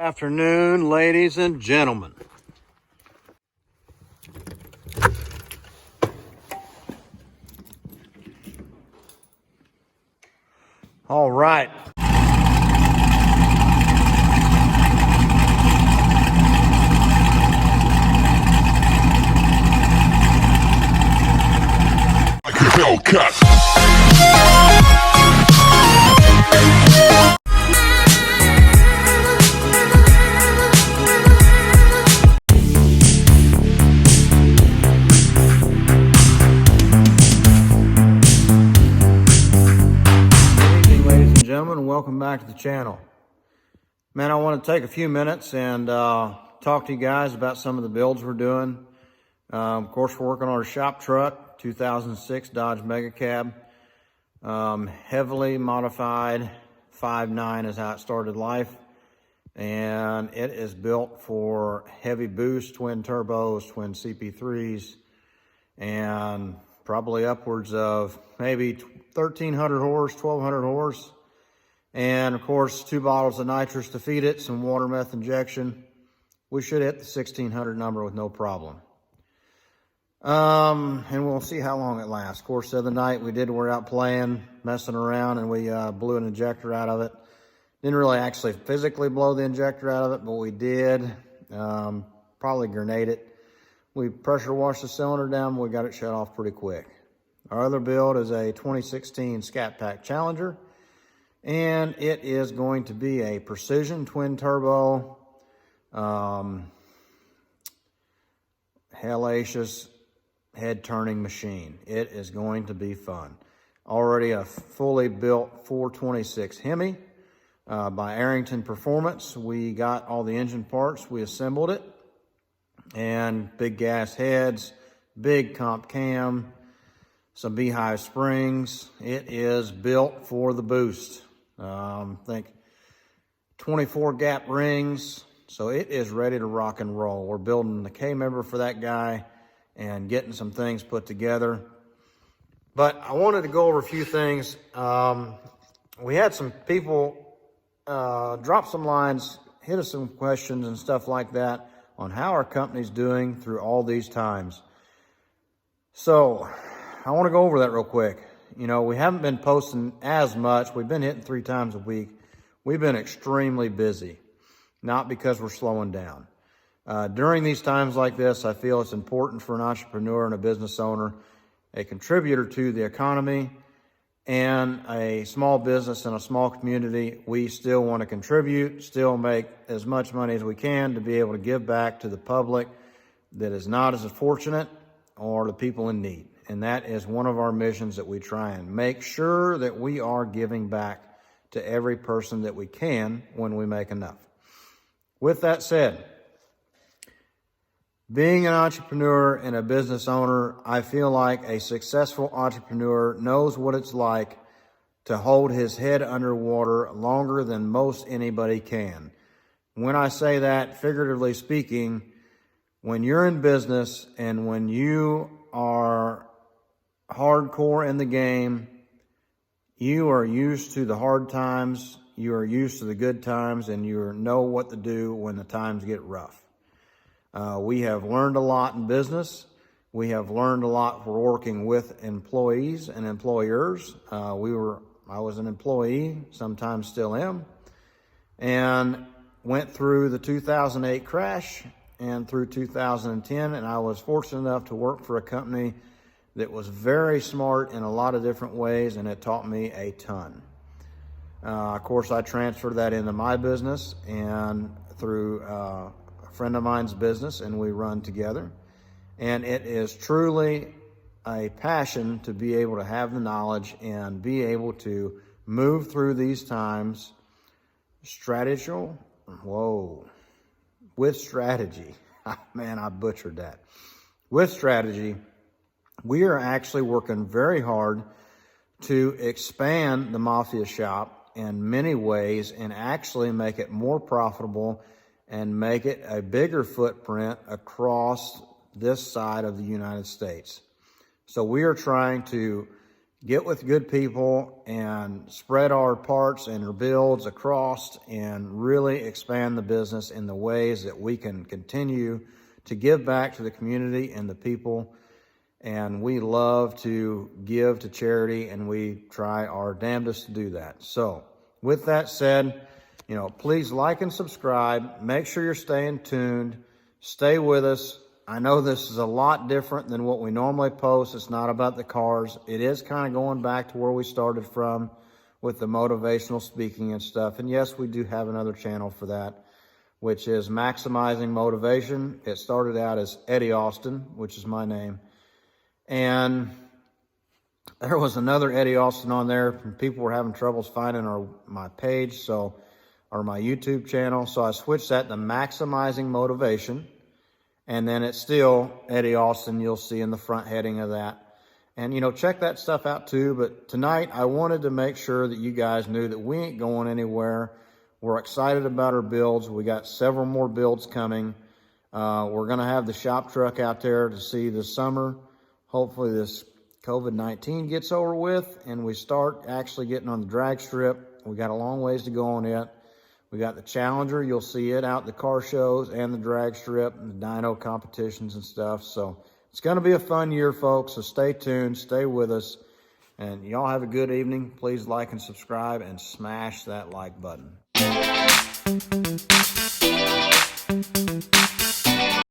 Afternoon, ladies and gentlemen. All right. Hellcat. Gentlemen, welcome back to the channel. Man, I want to take a few minutes and talk to you guys about some of the builds we're doing. Of course, we're working on our shop truck, 2006 Dodge Mega Cab, heavily modified 5.9 is how it started life, and it is built for heavy boost, twin turbos, twin CP3s, and probably upwards of maybe 1,300 horse, 1,200 horse. And of course, 2 bottles of nitrous to feed it, some water meth injection. We should hit the 1,600 number with no problem. And we'll see how long it lasts. Of course, the other night we're out playing, messing around, and we blew an injector out of it. Didn't really actually physically blow the injector out of it, but we did. Probably grenade it. We pressure washed the cylinder down, we got it shut off pretty quick. Our other build is a 2016 Scat Pack Challenger. And it is going to be a precision twin turbo, hellacious head turning machine. It is going to be fun. Already a fully built 426 Hemi by Arrington Performance. We got all the engine parts, we assembled it, and big gas heads, big comp cam, some beehive springs. It is built for the boost. Think 24 gap rings, so it is ready to rock and roll. We're building the K member for that guy and getting some things put together. But I wanted to go over a few things. We had some people drop some lines, hit us some questions and stuff like that on how our company's doing through all these times. So I want to go over that real quick. You know, we haven't been posting as much. We've been hitting 3 times a week. We've been extremely busy, not because we're slowing down. During these times like this, I feel it's important for an entrepreneur and a business owner, a contributor to the economy, and a small business in a small community. We still want to contribute, still make as much money as we can to be able to give back to the public that is not as fortunate or the people in need. And that is one of our missions, that we try and make sure that we are giving back to every person that we can when we make enough. With that said, being an entrepreneur and a business owner, I feel like a successful entrepreneur knows what it's like to hold his head underwater longer than most anybody can. When I say that, figuratively speaking, when you're in business and when you are hardcore in the game, you are used to the hard times, you are used to the good times, and you know what to do when the times get rough. We have learned a lot in business. We have learned a lot for working with employees and employers. I was an employee, sometimes still am, and went through the 2008 crash and through 2010, and I was fortunate enough to work for a company that was very smart in a lot of different ways, and it taught me a ton. Of course, I transferred that into my business and through a friend of mine's business, and we run together. And it is truly a passion to be able to have the knowledge and be able to move through these times with strategy. Man, I butchered that. With strategy. We are actually working very hard to expand the Mafia shop in many ways and actually make it more profitable and make it a bigger footprint across this side of the United States. So we are trying to get with good people and spread our parts and our builds across and really expand the business in the ways that we can continue to give back to the community and the people. And we love to give to charity, and we try our damnedest to do that. So with that said, please like and subscribe. Make sure you're staying tuned. Stay with us. I know this is a lot different than what we normally post. It's not about the cars. It is kind of going back to where we started from with the motivational speaking and stuff. And yes, we do have another channel for that, which is Maximizing Motivation. It started out as Eddie Austin, which is my name. And there was another Eddie Austin on there, and people were having troubles finding my page, or my YouTube channel. So I switched that to Maximizing Motivation. And then it's still Eddie Austin, you'll see in the front heading of that. And, check that stuff out too. But tonight, I wanted to make sure that you guys knew that we ain't going anywhere. We're excited about our builds. We got several more builds coming. We're going to have the shop truck out there to see this summer. Hopefully this COVID-19 gets over with and we start actually getting on the drag strip. We got a long ways to go on it. We got the Challenger. You'll see it out at the car shows and the drag strip and the dyno competitions and stuff. So it's going to be a fun year, folks. So stay tuned. Stay with us. And y'all have a good evening. Please like and subscribe and smash that like button.